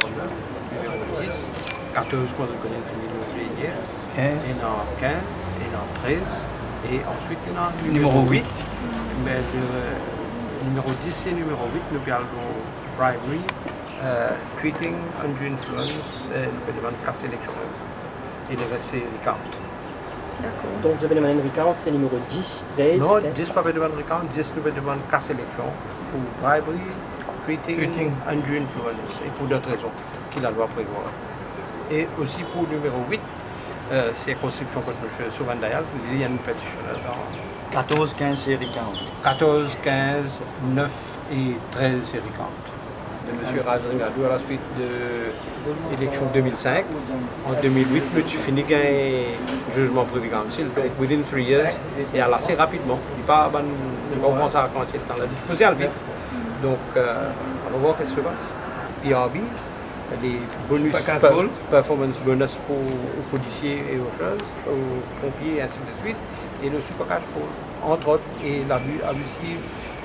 numéro 9, numéro 10, 14 qu'on connaît fini et en 15, et en 13, et ensuite il y a le numéro 8. Mais le numéro 10 et numéro 8, nous parlons bribery, treating, undue influence, et nous demandons casse électorale. Et le reste c'est recount. D'accord. Donc vous avez demandé une recount, c'est numéro 10, 13. Non, 10 pas de demande recount, 10 nous demandons casse élection pour bribery, treating, undue influence et pour d'autres raisons que la loi prévoit. Et aussi pour le numéro 8, circonscription contre M. Souvandayal, il y a une pétition dans 14, 15 série 40. 14, 15, 9 et 13 série 40. De M. Razringadou à la suite de l'élection 2005. En 2008, M. fini un jugement présidentiel, within 3 years, et assez rapidement. Il pas comprend ça quand il est dans la vie sociale vite. Donc, on va voir ce qui se passe. PRB, les bonus, performance bonus aux policiers et aux choses, aux pompiers et ainsi de suite, et le super cash pour, entre autres, et l'abus abusif,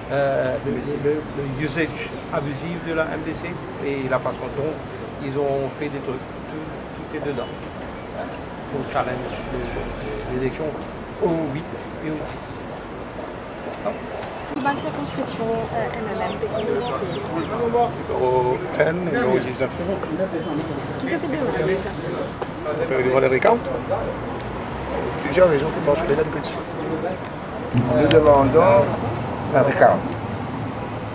le usage abusif de la MDC et la façon dont ils ont fait des trucs, tout est dedans, pour challenge l'élection au 8 et au 10. Dans la circonscription MMM de contester. Numéro N, numéro 19. Qui s'appelle de vous? On peut demander recount. Plusieurs raisons qui penchent sur les dates de cotisation. Nous demandons un recount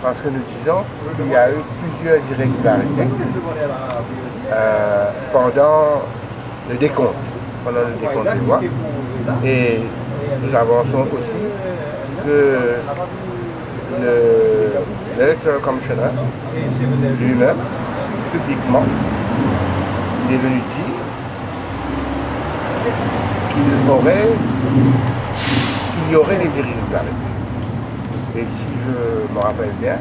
parce que nous disons qu'il y a eu plusieurs irrégularités pendant le décompte des voix, et nous avançons aussi que l'Electoral Commissioner lui-même, publiquement, il est venu dire qu'il y aurait des irrégularités. Et si je me rappelle bien,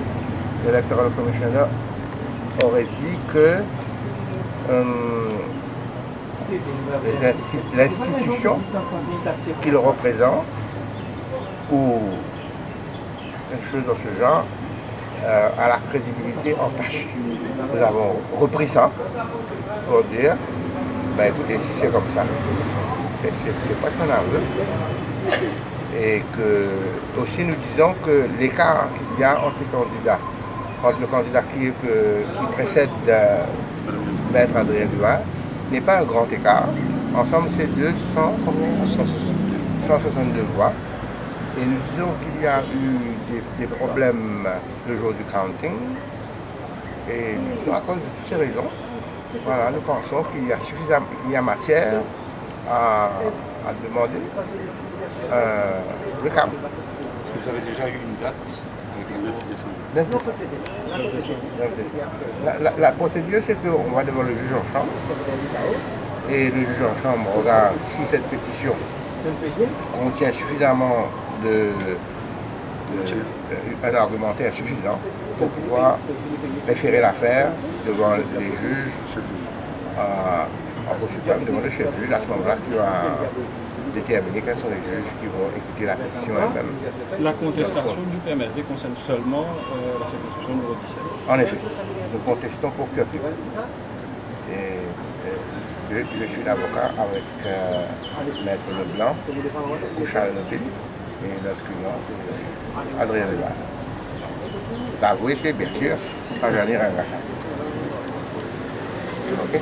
l'Electoral Commissioner aurait dit que l'institution qu'il représente, ou quelque chose dans ce genre, à la crédibilité entachée. Nous avons repris ça pour dire, ben écoutez, si c'est comme ça, c'est presque un aveu. Et que aussi nous disons que l'écart qu'il y a entre les candidats, entre le candidat qui précède Maître Adrien Duval, n'est pas un grand écart. Ensemble, c'est 162 voix. Et nous disons qu'il y a eu des problèmes le jour du counting. Et à cause de toutes ces raisons, voilà, nous pensons qu'il y a matière à demander le câble. Est-ce que vous avez déjà eu une date avec le 9 décembre? La procédure, c'est qu'on va devant le juge en chambre. Et le juge en chambre regarde si cette pétition contient suffisamment un argumentaire suffisant pour pouvoir référer l'affaire devant les juges en Cour suprême, devant le chef de juge. À ce moment-là, tu vas déterminer quels sont les juges qui vont écouter la pétition elle-même. La contestation du PMSD concerne seulement la circonscription numéro 17. En effet, nous contestons pour que je suis l'avocat avec Maître Leblanc, Charles Leblanc, et notre client, Adrien Duval. L'avoué, c'est bien sûr Jean-Denis Rangassa. Ok?